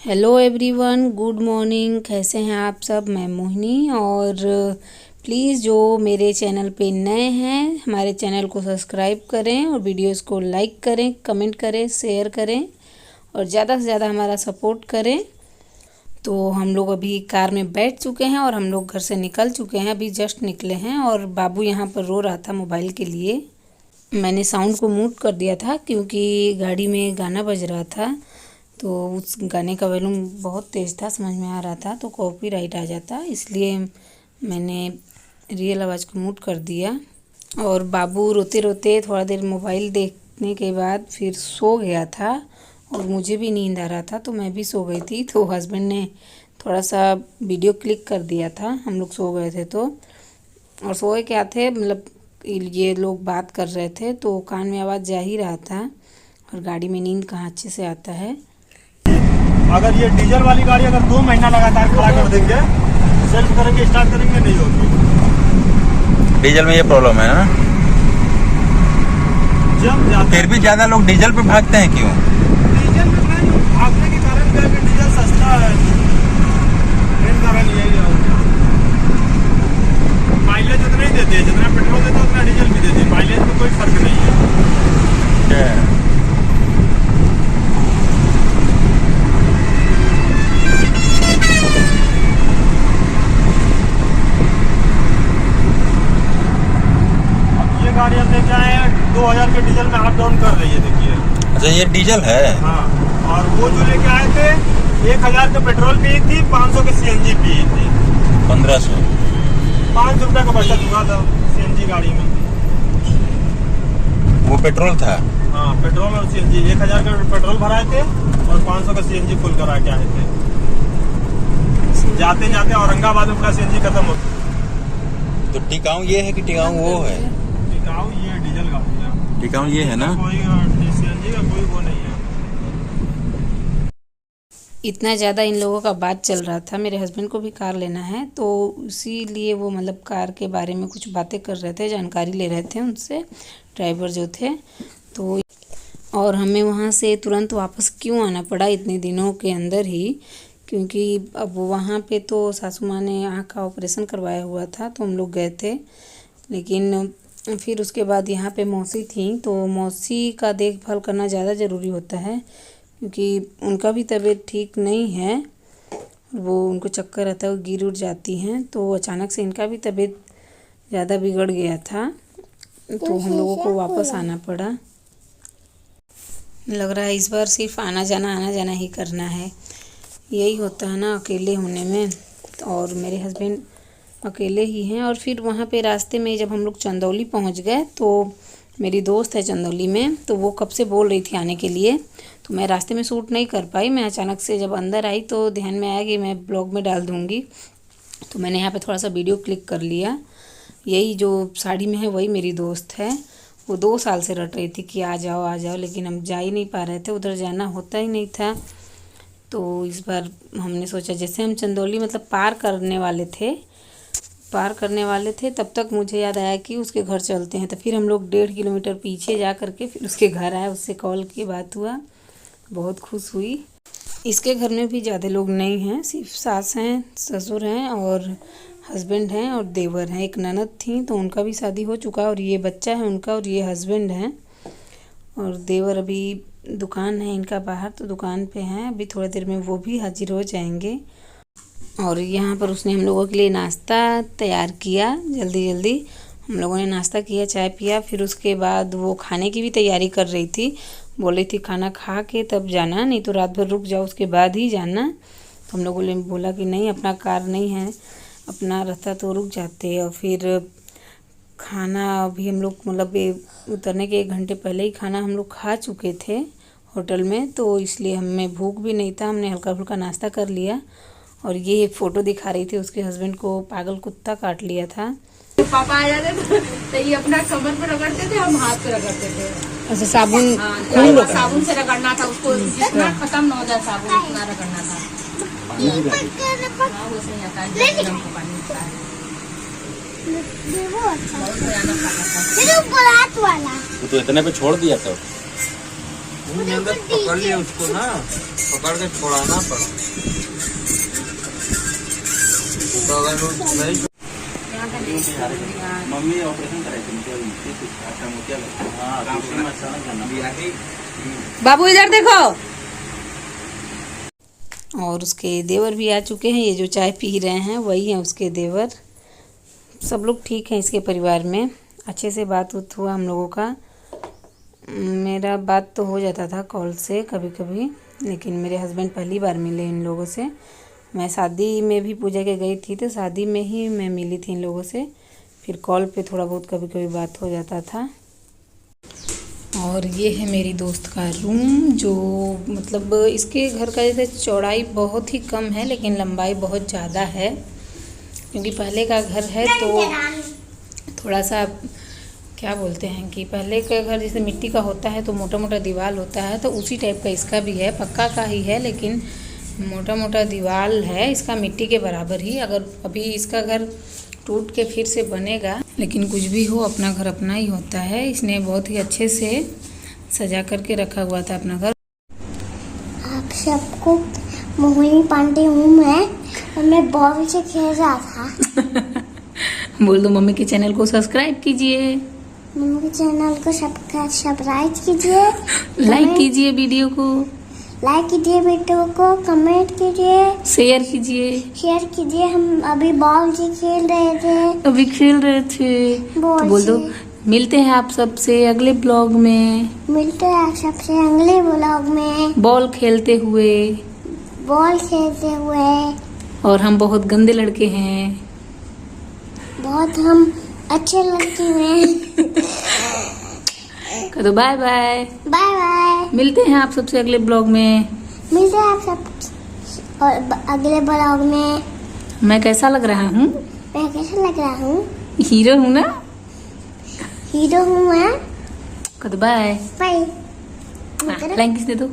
Hello everyone, good morning. कैसे हैं आप सब? मैं मोहिनी। और प्लीज़ जो मेरे चैनल पे नए हैं हमारे चैनल को सब्सक्राइब करें और वीडियोस को लाइक करें, कमेंट करें, शेयर करें और ज़्यादा से ज़्यादा हमारा सपोर्ट करें। तो हम लोग अभी कार में बैठ चुके हैं और हम लोग घर से निकल चुके हैं, अभी जस्ट निकले हैं। और बाबू यहाँ पर रो रहा था मोबाइल के लिए। मैंने साउंड को म्यूट कर दिया था क्योंकि गाड़ी में गाना बज रहा था, तो उस गाने का वॉल्यूम बहुत तेज़ था, समझ में आ रहा था तो कॉपीराइट आ जाता, इसलिए मैंने रियल आवाज़ को म्यूट कर दिया। और बाबू रोते रोते थोड़ा देर मोबाइल देखने के बाद फिर सो गया था और मुझे भी नींद आ रहा था तो मैं भी सो गई थी। तो हस्बैंड ने थोड़ा सा वीडियो क्लिक कर दिया था, हम लोग सो गए थे तो। और सोए क्या थे, मतलब ये लोग बात कर रहे थे तो कान में आवाज़ जा ही रहा था, और गाड़ी में नींद कहाँ अच्छे से आता है। अगर ये डीजल वाली गाड़ी अगर 2 महीना लगातार खड़ा कर देंगे, सेल्फ करेंगे, स्टार्ट करेंगे, नहीं होगी। डीजल में ये प्रॉब्लम है ना। फिर भी ज्यादा लोग डीजल पे भागते हैं, क्यों? डीजल में भागने के कारण क्या है कि डीजल सस्ता है, मेन कारण यही है। माइलेज उतना ही देते हैं जितना पेट्रोल देता है, उतना डीजल भी देते हैं। माइलेज में कोई फर्क नहीं है। गाड़ी हम लेके आए हैं 2000 के डीजल में अप डाउन कर रही है, देखिए। अच्छा, ये डीजल है। हाँ, और वो जो लेके आए थे 1000 का पेट्रोल पी थी, 500 के सीएनजी पी थी। 1500 5 रुपये का बचत हुआ था सीएनजी गाड़ी में। वो पेट्रोल था। हाँ, पेट्रोल और सीएनजी 1000 का पेट्रोल भराए थे और 500 का सीएनजी फुल करा के आए थे। जाते जाते औरंगाबाद में पूरा सीएनजी खत्म हो। तो टिकाऊ ये है कि टिकाऊ वो है? ये डीजल गाड़ी है। टिकाऊ ये है ना। कोई सीएनजी का कोई वो नहीं है। इतना ज़्यादा इन लोगों का बात चल रहा था, मेरे हस्बैंड को भी कार लेना है तो इसीलिए वो मतलब कार के बारे में कुछ बातें कर रहे थे, जानकारी ले रहे थे उनसे, ड्राइवर जो थे तो। और हमें वहाँ से तुरंत वापस क्यों आना पड़ा इतने दिनों के अंदर ही, क्योंकि अब वहाँ पे तो सासू माँ ने आँख का ऑपरेशन करवाया हुआ था तो हम लोग गए थे। लेकिन फिर उसके बाद यहाँ पे मौसी थी तो मौसी का देखभाल करना ज़्यादा ज़रूरी होता है, क्योंकि उनका भी तबीयत ठीक नहीं है। वो उनको चक्कर आता है, वो गिर उड़ जाती हैं, तो अचानक से इनका भी तबीयत ज़्यादा बिगड़ गया था तो हम लोगों को वापस आना पड़ा। लग रहा है इस बार सिर्फ आना जाना ही करना है। यही होता है ना अकेले होने में। और मेरे हस्बैंड अकेले ही हैं। और फिर वहाँ पे रास्ते में जब हम लोग चंदौली पहुँच गए तो मेरी दोस्त है चंदौली में, तो वो कब से बोल रही थी आने के लिए, तो मैं रास्ते में शूट नहीं कर पाई। मैं अचानक से जब अंदर आई तो ध्यान में आया कि मैं ब्लॉग में डाल दूँगी, तो मैंने यहाँ पे थोड़ा सा वीडियो क्लिक कर लिया। यही जो साड़ी में है वही मेरी दोस्त है। वो 2 साल से रट रही थी कि आ जाओ, लेकिन हम जा ही नहीं पा रहे थे, उधर जाना होता ही नहीं था। तो इस बार हमने सोचा, जैसे हम चंदौली मतलब पार करने वाले थे तब तक मुझे याद आया कि उसके घर चलते हैं। तो फिर हम लोग 1.5 किलोमीटर पीछे जा कर के फिर उसके घर आए, उससे कॉल की बात हुआ, बहुत खुश हुई। इसके घर में भी ज़्यादा लोग नहीं हैं, सिर्फ सास हैं, ससुर हैं और हस्बैंड हैं और देवर हैं। एक ननद थी तो उनका भी शादी हो चुका है और ये बच्चा है उनका और ये हस्बैंड हैं। और देवर अभी दुकान है इनका बाहर, तो दुकान पे हैं, अभी थोड़ी देर में वो भी हाजिर हो जाएंगे। और यहाँ पर उसने हम लोगों के लिए नाश्ता तैयार किया, जल्दी हम लोगों ने नाश्ता किया, चाय पिया। फिर उसके बाद वो खाने की भी तैयारी कर रही थी, बोल रही थी खाना खा के तब जाना, नहीं तो रात भर रुक जाओ उसके बाद ही जाना। तो हम लोगों ने बोला कि नहीं, अपना कार नहीं है, अपना रहता तो रुक जाते। और फिर खाना अभी हम लोग मतलब उतरने के 1 घंटे पहले ही खाना हम लोग खा चुके थे होटल में, तो इसलिए हमें भूख भी नहीं था, हमने हल्का फुल्का नाश्ता कर लिया। और ये एक फ़ोटो दिखा रही थी, उसके हस्बैंड को पागल कुत्ता काट लिया था। पापा आ जाते तो ये अपना कमर पे रगड़ते थे, हम हाथ पे रगड़ते थे। अच्छा, साबुन? हाँ, साबुन से रगड़ना था उसको, जितना खत्म ना हो जाए साबुन उतना रगड़ना था। वो सही आता है, हमको पानी मिलता है। बहुत भयानक खाता था। तो इतने पे छोड़ दिया तो अंदर पकड़ लिया उसको ना, पकड़ के छोड़ाना पड़ा। तो अगर वो नहीं मम्मी ऑपरेशन कराई थी। बाबू इधर देखो। और उसके देवर भी आ चुके हैं। ये जो चाय पी रहे हैं वही हैं उसके देवर। सब लोग ठीक हैं इसके परिवार में। अच्छे से बात हुआ हम लोगों का। मेरा बात तो हो जाता था कॉल से कभी कभी, लेकिन मेरे हस्बैंड पहली बार मिले इन लोगों से। मैं शादी में भी पूजा के गई थी तो शादी में ही मैं मिली थी इन लोगों से। फिर कॉल पे थोड़ा बहुत कभी कभी बात हो जाता था। और ये है मेरी दोस्त का रूम, जो मतलब इसके घर का जैसे चौड़ाई बहुत ही कम है लेकिन लंबाई बहुत ज़्यादा है, क्योंकि पहले का घर है तो थोड़ा सा क्या बोलते हैं कि पहले का घर जैसे मिट्टी का होता है तो मोटा मोटा दीवार होता है, तो उसी टाइप का इसका भी है। पक्का का ही है लेकिन मोटा मोटा दीवार है इसका, मिट्टी के बराबर ही। अगर अभी इसका घर टूट के फिर से बनेगा, लेकिन कुछ भी हो अपना घर अपना ही होता है। इसने बहुत ही अच्छे से सजा करके रखा हुआ था अपना घर। आप सबको मोहिनी पांडे हूँ मैं, और मैं बॉल से खेल रहा था। बोल दो मम्मी के चैनल को सब्सक्राइब कीजिए, मम्मी के चैनल को सब्सक्राइब कीजिए, लाइक कीजिए वीडियो को, लाइक कीजिए वीडियो को, कमेंट कीजिए, शेयर कीजिए। हम अभी बॉल से खेल रहे थे। तो बोल दो मिलते हैं आप सबसे अगले ब्लॉग में। मिलते हैं आप सबसे अगले ब्लॉग में बॉल खेलते हुए। और हम बहुत गंदे लड़के हैं। बहुत हम अच्छे लड़के हैं। तो बाय बाय। Bye bye. मिलते हैं आप सबसे अगले ब्लॉग में। मिलते हैं आप सब और अगले ब्लॉग में। मैं कैसा लग रहा हूँ? मैं कैसा लग रहा हूँ? हीरो हूँ ना? हीरो हूँ मैं। बाय। बाय। फ्लाइंग किस दे दो।